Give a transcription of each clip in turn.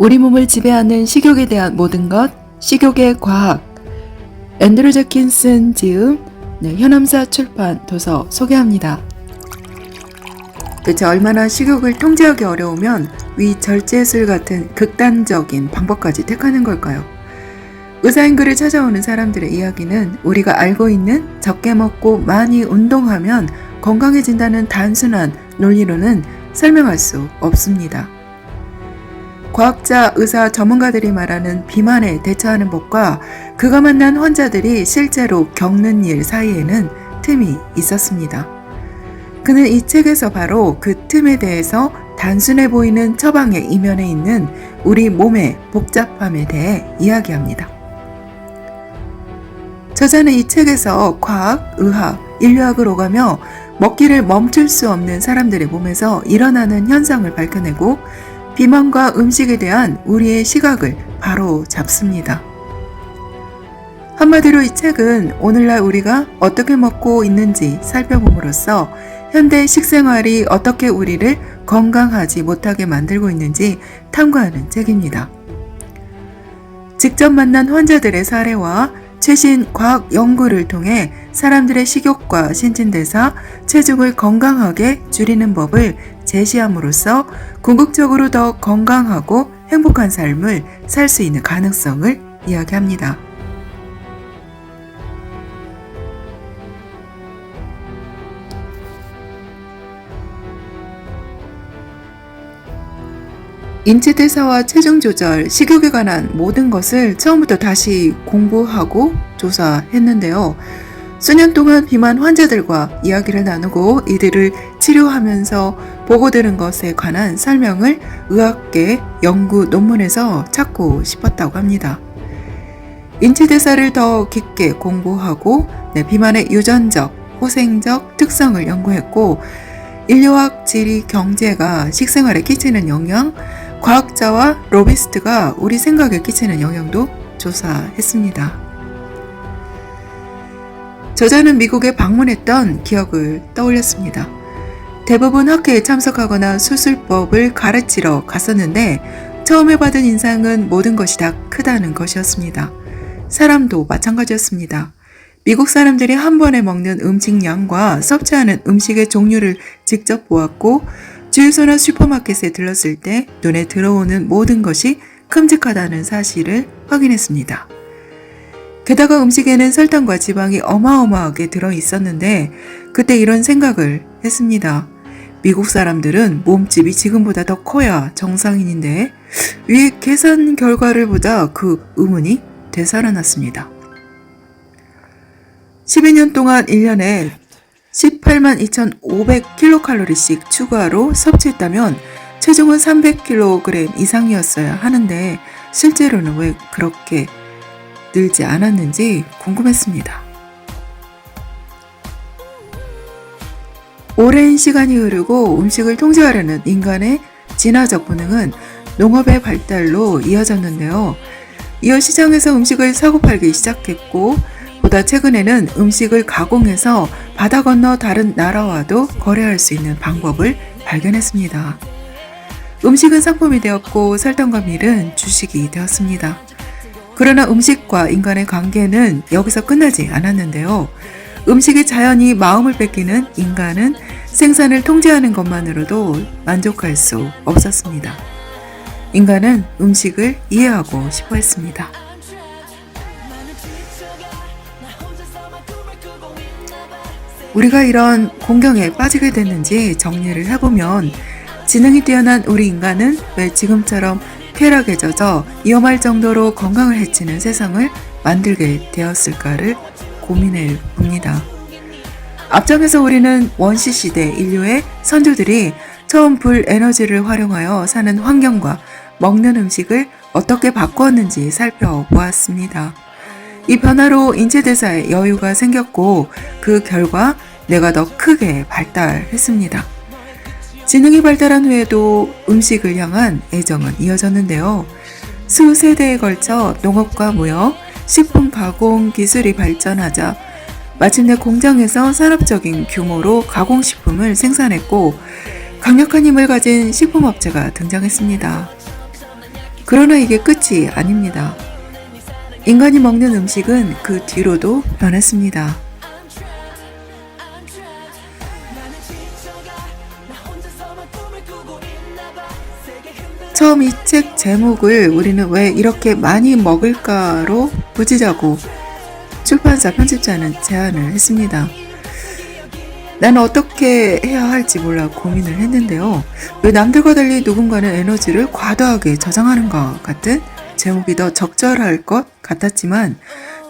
우리 몸을 지배하는 식욕에 대한 모든 것, 식욕의 과학. 앤드류 제킨슨 지음, 현암사 출판 도서 소개합니다. 대체 얼마나 식욕을 통제하기 어려우면 위절제술 같은 극단적인 방법까지 택하는 걸까요? 의사인 그를 찾아오는 사람들의 이야기는 우리가 알고 있는 적게 먹고 많이 운동하면 건강해진다는 단순한 논리로는 설명할 수 없습니다. 과학자, 의사, 전문가들이 말하는 비만에 대처하는 법과 그가 만난 환자들이 실제로 겪는 일 사이에는 틈이 있었습니다. 그는 이 책에서 바로 그 틈에 대해서 단순해 보이는 처방의 이면에 있는 우리 몸의 복잡함에 대해 이야기합니다. 저자는 이 책에서 과학, 의학, 인류학을 오가며 먹기를 멈출 수 없는 사람들의 몸에서 일어나는 현상을 밝혀내고 비만과 음식에 대한 우리의 시각을 바로 잡습니다. 한마디로 이 책은 오늘날 우리가 어떻게 먹고 있는지 살펴봄으로써 현대 식생활이 어떻게 우리를 건강하지 못하게 만들고 있는지 탐구하는 책입니다. 직접 만난 환자들의 사례와 최신 과학 연구를 통해 사람들의 식욕과 신진대사, 체중을 건강하게 줄이는 법을 제시함으로써 궁극적으로 더 건강하고 행복한 삶을 살 수 있는 가능성을 이야기합니다. 인체대사와 체중 조절, 식욕에 관한 모든 것을 처음부터 다시 공부하고 조사했는데요. 수년 동안 비만 환자들과 이야기를 나누고 이들을 치료하면서 보고되는 것에 관한 설명을 의학계 연구 논문에서 찾고 싶었다고 합니다. 인체대사를 더 깊게 공부하고 비만의 유전적, 호생적 특성을 연구했고 인류학, 지리, 경제가 식생활에 끼치는 영향, 과학자와 로비스트가 우리 생각에 끼치는 영향도 조사했습니다. 저자는 미국에 방문했던 기억을 떠올렸습니다. 대부분 학회에 참석하거나 수술법을 가르치러 갔었는데 처음에 받은 인상은 모든 것이 다 크다는 것이었습니다. 사람도 마찬가지였습니다. 미국 사람들이 한 번에 먹는 음식량과 섭취하는 음식의 종류를 직접 보았고 주유소나 슈퍼마켓에 들렀을 때 눈에 들어오는 모든 것이 큼직하다는 사실을 확인했습니다. 게다가 음식에는 설탕과 지방이 어마어마하게 들어있었는데 그때 이런 생각을 했습니다. 미국 사람들은 몸집이 지금보다 더 커야 정상인인데 왜 계산 결과를 보다 그 의문이 되살아났습니다. 12년 동안 1년에 18만 2,500kcal씩 추가로 섭취했다면 체중은 300kg 이상이었어야 하는데 실제로는 왜 그렇게 늘지 않았는지 궁금했습니다. 오랜 시간이 흐르고 음식을 통제하려는 인간의 진화적 본능은 농업의 발달로 이어졌는데요. 이어 시장에서 음식을 사고팔기 시작했고 보다 최근에는 음식을 가공해서 바다 건너 다른 나라와도 거래할 수 있는 방법을 발견했습니다. 음식은 상품이 되었고 설탕과 밀은 주식이 되었습니다. 그러나 음식과 인간의 관계는 여기서 끝나지 않았는데요. 음식이 자연히 마음을 뺏기는 인간은 생산을 통제하는 것만으로도 만족할 수 없었습니다. 인간은 음식을 이해하고 싶어 했습니다. 우리가 이런 공경에 빠지게 됐는지 정리를 해보면 지능이 뛰어난 우리 인간은 왜 지금처럼 쾌락에 젖어 위험할 정도로 건강을 해치는 세상을 만들게 되었을까를 고민해 봅니다. 앞장에서 우리는 원시시대 인류의 선조들이 처음 불 에너지를 활용하여 사는 환경과 먹는 음식을 어떻게 바꾸었는지 살펴보았습니다. 이 변화로 인체대사에 여유가 생겼고 그 결과 뇌가 더 크게 발달했습니다. 지능이 발달한 후에도 음식을 향한 애정은 이어졌는데요. 수세대에 걸쳐 농업과 무역, 식품 가공 기술이 발전하자 마침내 공장에서 산업적인 규모로 가공식품을 생산했고 강력한 힘을 가진 식품업체가 등장했습니다. 그러나 이게 끝이 아닙니다. 인간이 먹는 음식은 그 뒤로도 변했습니다. 처음 이 책 제목을 우리는 왜 이렇게 많이 먹을까로 부지자고 출판사 편집자는 제안을 했습니다. 나는 어떻게 해야 할지 몰라 고민을 했는데요. 왜 남들과 달리 누군가는 에너지를 과도하게 저장하는가 같은 제목이 더 적절할 것 같았지만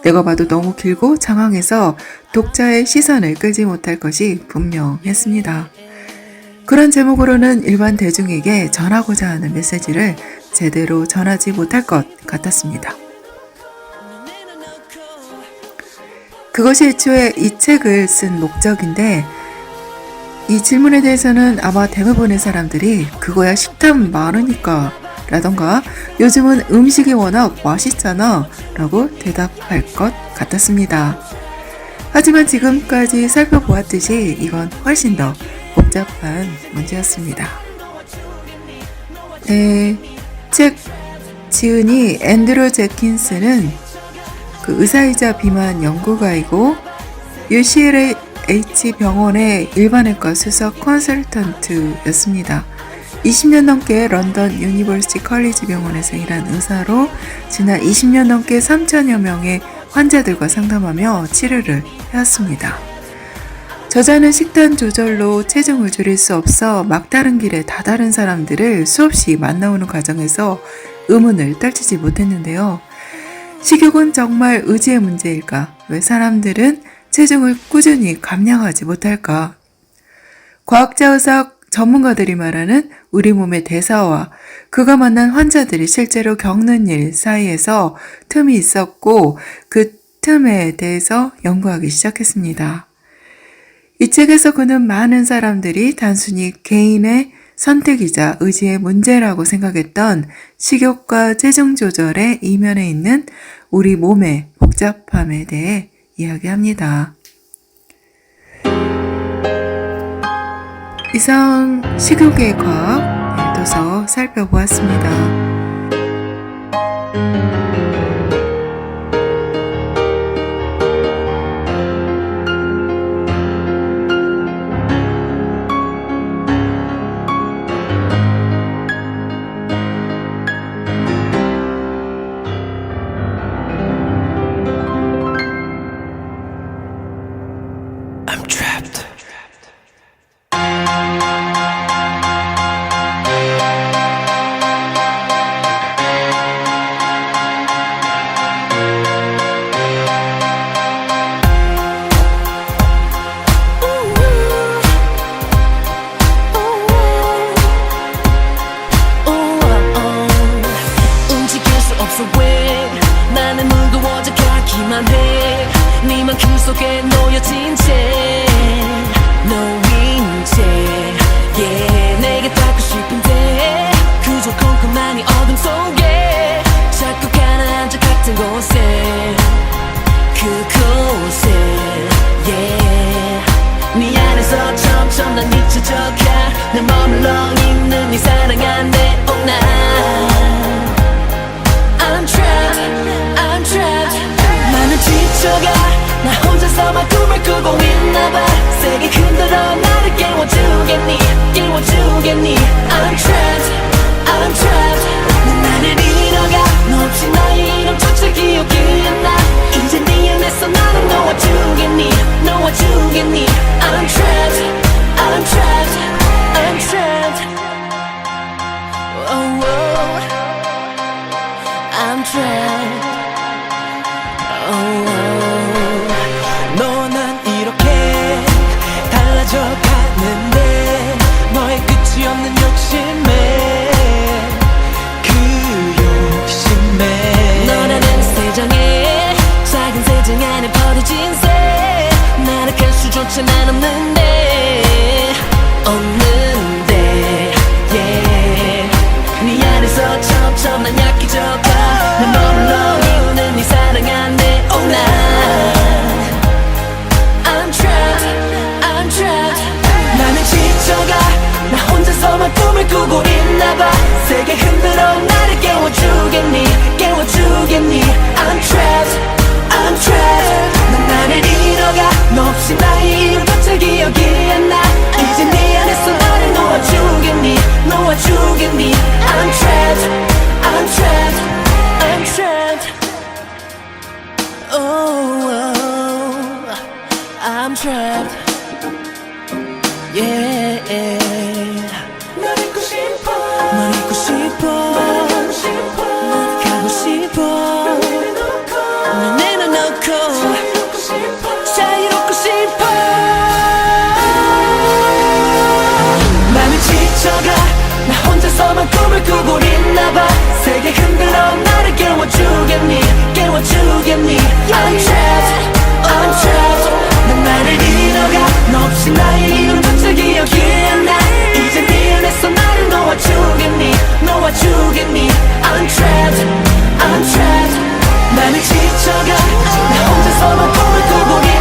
내가 봐도 너무 길고 장황해서 독자의 시선을 끌지 못할 것이 분명했습니다. 그런 제목으로는 일반 대중에게 전하고자 하는 메시지를 제대로 전하지 못할 것 같았습니다. 그것이 애초에 이 책을 쓴 목적인데 이 질문에 대해서는 아마 대부분의 사람들이 그거야 식탐 많으니까 라던가 요즘은 음식이 워낙 맛있잖아 라고 대답할 것 같았습니다. 하지만 지금까지 살펴보았듯이 이건 훨씬 더 복잡한 문제였습니다. 책 지은이 앤드류 제킨스는 그 의사이자 비만 연구가이고 UCLH 병원의 일반외과 수석 컨설턴트였습니다. 20년 넘게 런던 유니버시티 컬리지 병원에서 일한 의사로 지난 20년 넘게 3천여 명의 환자들과 상담하며 치료를 해왔습니다. 저자는 식단 조절로 체중을 줄일 수 없어 막다른 길에 다다른 사람들을 수없이 만나오는 과정에서 의문을 떨치지 못했는데요. 식욕은 정말 의지의 문제일까? 왜 사람들은 체중을 꾸준히 감량하지 못할까? 과학자 의사 전문가들이 말하는 우리 몸의 대사와 그가 만난 환자들이 실제로 겪는 일 사이에서 틈이 있었고 그 틈에 대해서 연구하기 시작했습니다. 이 책에서 그는 많은 사람들이 단순히 개인의 선택이자 의지의 문제라고 생각했던 식욕과 체중 조절의 이면에 있는 우리 몸의 복잡함에 대해 이야기합니다. 이상 식욕의 과학 도서 살펴보았습니다. 네만 그 속에 놓여진 채 놓인 채 yeah. 내게 닿고 싶은데 그저 컴컴한 이 어둠 속에 자꾸 가라앉아 같은 곳에 그곳에 yeah. 네 안에서 점점 난 잊혀져가 늘 머물러 있는 네 사랑한 내 오나 I'm trapped 나는 지쳐가 나 혼자서만 꿈을 꾸고 있나봐 세게 흔들어 나를 깨워주겠니 I'm trapped 난 나를 잃어가 너 없이 너의 이름조차 기억이 안 나 이제 네 안에서 나를 놓아주겠니 I'm trapped oh, oh. I'm trapped 너와 난 이렇게 달라져 가는데 너의 끝이 없는 욕심에 그 욕심에 너라는 세상에 작은 세상 안에 버려진 새 나락할 수조차 난 없는데 yeah. 네 안에서 점점 난 약해져가 난 머물러 있는 네 사랑한 내 오나 Oh, I'm trapped. Yeah. 널 잊고 싶어. 널 잊고 싶어. 널 가고 싶어. 널 내려놓고 자유롭고 싶어. 맘이 지쳐가 나 혼자서만 꿈을 꾸고 있나봐. 세계 흔들어 나를 깨워주겠니 깨워주겠니. I'm trapped, I'm trapped. 난 나를 잃어가 너 없이 나의 이름조차 기억이 안 나. 이제 네 안에서 나를 놓아주겠니 놓아주겠니. I'm trapped, I'm trapped. 맘이 지쳐가 나 혼자서만 꿈을 꾸고